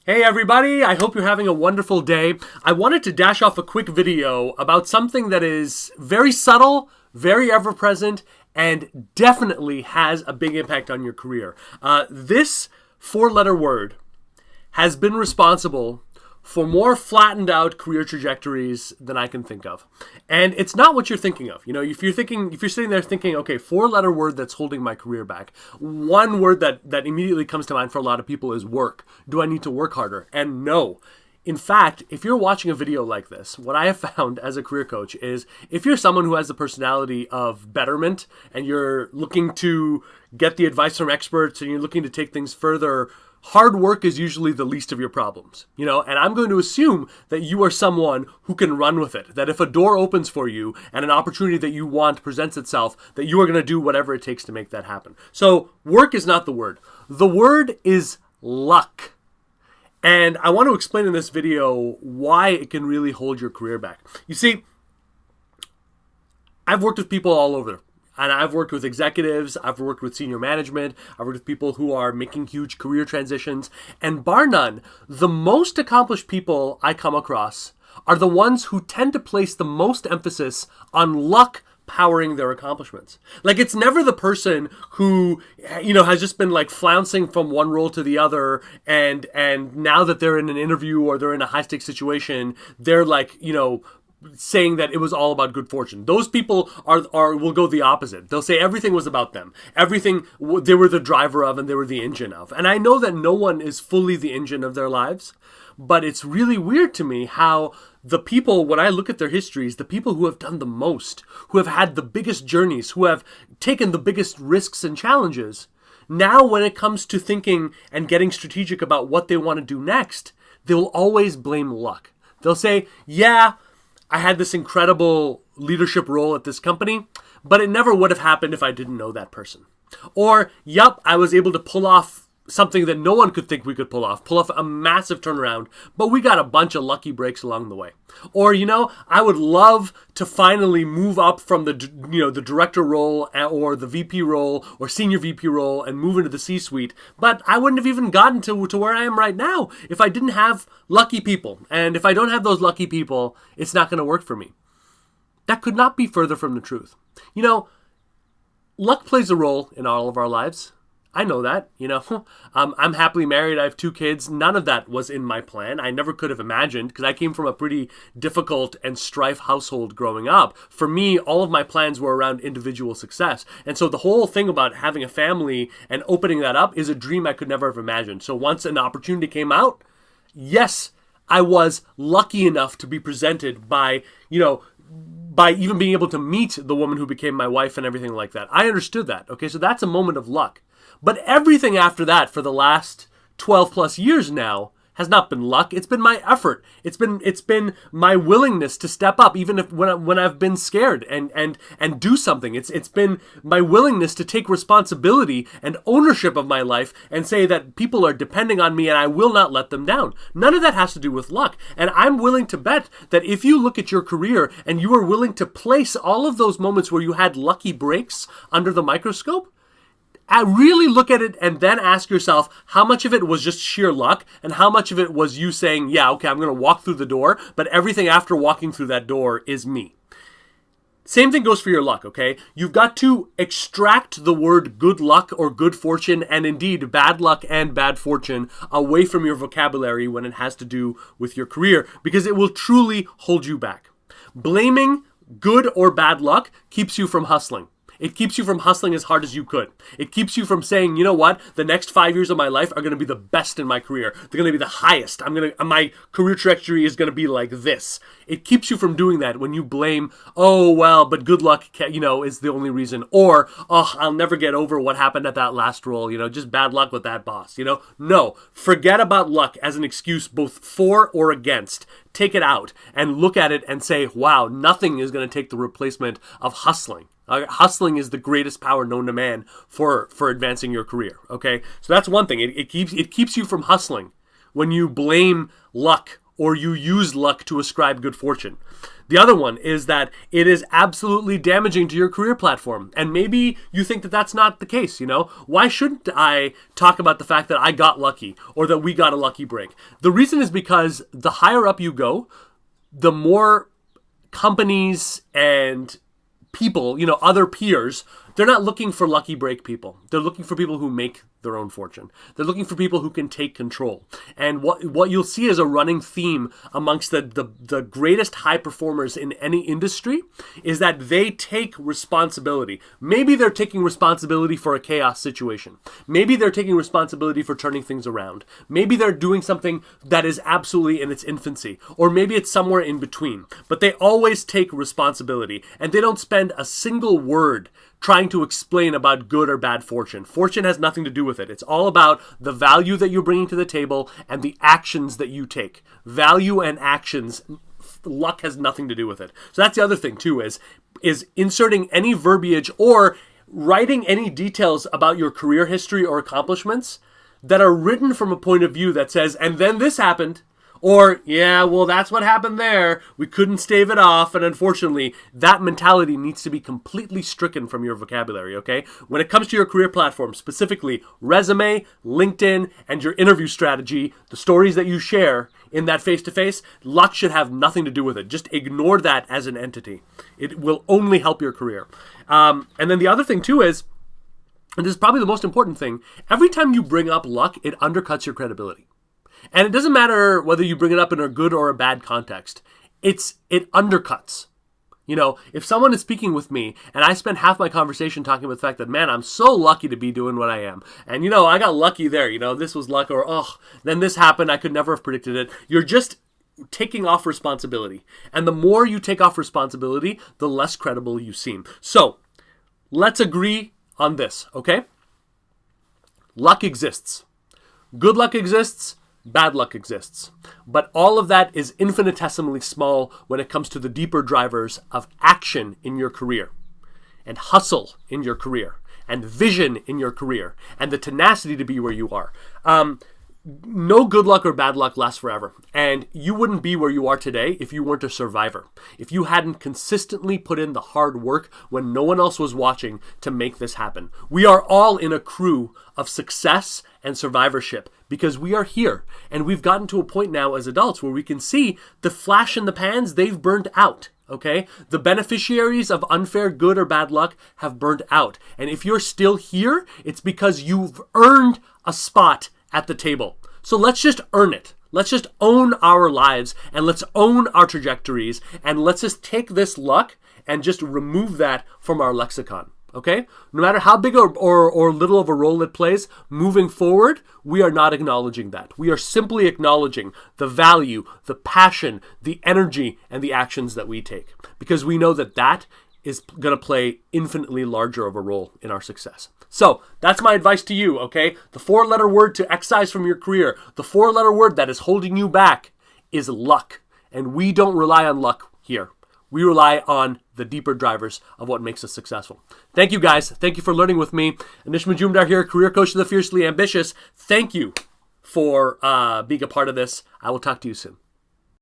Hey everybody, I hope you're having a wonderful day. I wanted to dash off a quick video about something that is very subtle, very ever-present, and definitely has a big impact on your career. This four-letter word has been responsible for more flattened out career trajectories than I can think of. And it's not what you're thinking of. You know, if you're sitting there thinking, okay, four-letter word that's holding my career back, one word that immediately comes to mind for a lot of people is work. Do I need to work harder? And no. In fact, if you're watching a video like this, what I have found as a career coach is if you're someone who has the personality of betterment and you're looking to get the advice from experts and you're looking to take things further, hard work is usually the least of your problems, and I'm going to assume that you are someone who can run with it, that if a door opens for you and an opportunity that you want presents itself, that you are going to do whatever it takes to make that happen. So work is not the word. The word is luck. And I want to explain in this video why it can really hold your career back. You see, I've worked with people all over. And I've worked with executives, I've worked with senior management, I've worked with people who are making huge career transitions. And bar none, the most accomplished people I come across are the ones who tend to place the most emphasis on luck powering their accomplishments. Like, it's never the person who, has just been like flouncing from one role to the other, and now that they're in an interview or they're in a high-stakes situation, they're like, saying that it was all about good fortune. Those people will go the opposite. They'll say everything was about them. Everything they were the driver of and they were the engine of. And I know that no one is fully the engine of their lives, but it's really weird to me how the people, when I look at their histories, the people who have done the most, who have had the biggest journeys, who have taken the biggest risks and challenges, now when it comes to thinking and getting strategic about what they want to do next, they will always blame luck. They'll say, yeah, I had this incredible leadership role at this company, but it never would have happened if I didn't know that person. Or, yup, I was able to pull off something that no one could think we could pull off a massive turnaround, but we got a bunch of lucky breaks along the way. Or, I would love to finally move up from the director role or the VP role or senior VP role and move into the C-suite, but I wouldn't have even gotten to where I am right now if I didn't have lucky people. And if I don't have those lucky people, it's not going to work for me. That could not be further from the truth. Luck plays a role in all of our lives. I know that, I'm happily married. I have 2 kids. None of that was in my plan. I never could have imagined because I came from a pretty difficult and strife household growing up. For me, all of my plans were around individual success. And so the whole thing about having a family and opening that up is a dream I could never have imagined. So once an opportunity came out, yes, I was lucky enough to be presented by even being able to meet the woman who became my wife and everything like that. I understood that. Okay, so that's a moment of luck. But everything after that for the last 12 plus years now has not been luck. It's been my effort. It's been my willingness to step up, even if when I've been scared and do something. It's been my willingness to take responsibility and ownership of my life and say that people are depending on me and I will not let them down. None of that has to do with luck. And I'm willing to bet that if you look at your career and you are willing to place all of those moments where you had lucky breaks under the microscope, really look at it and then ask yourself how much of it was just sheer luck and how much of it was you saying, yeah, okay, I'm going to walk through the door, but everything after walking through that door is me. Same thing goes for your luck, okay? You've got to extract the word good luck or good fortune and indeed bad luck and bad fortune away from your vocabulary when it has to do with your career because it will truly hold you back. Blaming good or bad luck keeps you from hustling. It keeps you from hustling as hard as you could. It keeps you from saying, you know what, the next 5 years of my life are going to be the best in my career. They're going to be the highest. My career trajectory is going to be like this. It keeps you from doing that when you blame, oh, well, but good luck, is the only reason. Or, oh, I'll never get over what happened at that last role, just bad luck with that boss, No, forget about luck as an excuse both for or against. Take it out and look at it and say, wow, nothing is going to take the replacement of hustling. Hustling is the greatest power known to man for advancing your career. Okay, so that's one thing. It keeps you from hustling when you blame luck or you use luck to ascribe good fortune. The other one is that it is absolutely damaging to your career platform. And maybe you think that that's not the case, Why shouldn't I talk about the fact that I got lucky or that we got a lucky break? The reason is because the higher up you go, the more companies and people, other peers, they're not looking for lucky break people. They're looking for people who make their own fortune. They're looking for people who can take control. And what you'll see as a running theme amongst the greatest high performers in any industry is that they take responsibility. Maybe they're taking responsibility for a chaos situation. Maybe they're taking responsibility for turning things around. Maybe they're doing something that is absolutely in its infancy. Or maybe it's somewhere in between. But they always take responsibility. And they don't spend a single word trying to explain about good or bad fortune. Fortune has nothing to do with it. It's all about the value that you're bringing to the table and the actions that you take. Value and actions, luck has nothing to do with it. So that's the other thing too, is inserting any verbiage or writing any details about your career history or accomplishments that are written from a point of view that says, and then this happened. Or, yeah, well, that's what happened there. We couldn't stave it off. And unfortunately, that mentality needs to be completely stricken from your vocabulary, okay? When it comes to your career platform, specifically resume, LinkedIn, and your interview strategy, the stories that you share in that face-to-face, luck should have nothing to do with it. Just ignore that as an entity. It will only help your career. And then the other thing, too, is, and this is probably the most important thing, every time you bring up luck, it undercuts your credibility. And it doesn't matter whether you bring it up in a good or a bad context. It undercuts. If someone is speaking with me and I spend half my conversation talking about the fact that, man, I'm so lucky to be doing what I am. And, I got lucky there. This was luck, or, then this happened. I could never have predicted it. You're just taking off responsibility. And the more you take off responsibility, the less credible you seem. So let's agree on this, okay? Luck exists. Good luck exists. Bad luck exists. But all of that is infinitesimally small when it comes to the deeper drivers of action in your career, and hustle in your career, and vision in your career, and the tenacity to be where you are. No good luck or bad luck lasts forever. And you wouldn't be where you are today if you weren't a survivor. If you hadn't consistently put in the hard work when no one else was watching to make this happen. We are all in a crew of success and survivorship because we are here. And we've gotten to a point now as adults where we can see the flash in the pans, they've burned out. Okay? The beneficiaries of unfair good or bad luck have burned out. And if you're still here, it's because you've earned a spot at the table. So let's just earn it. Let's just own our lives and let's own our trajectories and let's just take this luck and just remove that from our lexicon. Okay? No matter how big or little of a role it plays, moving forward, we are not acknowledging that. We are simply acknowledging the value, the passion, the energy, and the actions that we take. Because we know that that is going to play infinitely larger of a role in our success. So that's my advice to you, okay? The 4-letter word to excise from your career, the 4-letter word that is holding you back is luck. And we don't rely on luck here. We rely on the deeper drivers of what makes us successful. Thank you, guys. Thank you for learning with me. Anish Majumdar here, career coach of the fiercely ambitious. Thank you for being a part of this. I will talk to you soon.